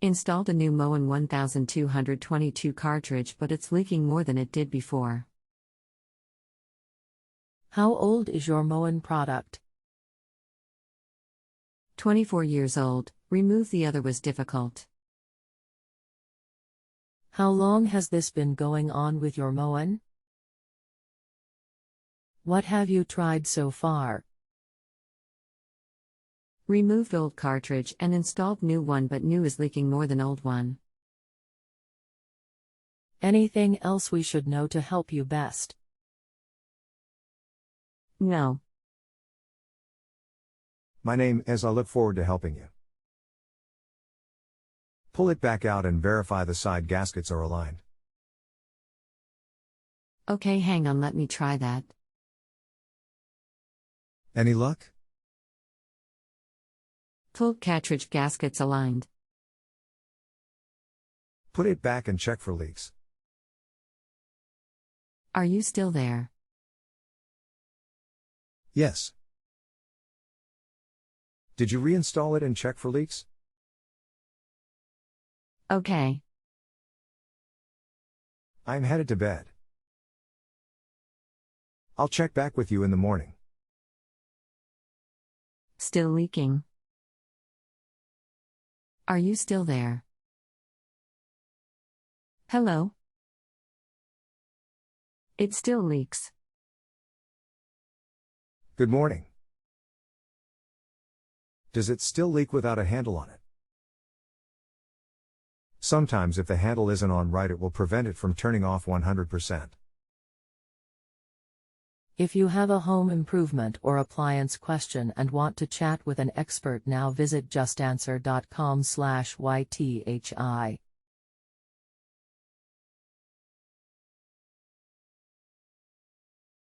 Installed a new Moen 1222 cartridge, but it's leaking more than it did before. How old is your Moen product? 24 years old. Remove the other was difficult. How long has this been going on with your Moen? What have you tried so far? Removed old cartridge and installed new one, but new is leaking more than old one. Anything else we should know to help you best? No. My name is. I look forward to helping you. Pull it back out and verify the side gaskets are aligned. Okay, hang on, let me try that. Any luck? Pulled cartridge gaskets aligned. Put it back and check for leaks. Are you still there? Yes. Did you reinstall it and check for leaks? Okay. I'm headed to bed. I'll check back with you in the morning. Still leaking. Are you still there? Hello? It still leaks. Good morning. Does it still leak without a handle on it? Sometimes if the handle isn't on right, it will prevent it from turning off 100%. If you have a home improvement or appliance question and want to chat with an expert now, visit JustAnswer.com/YTHI.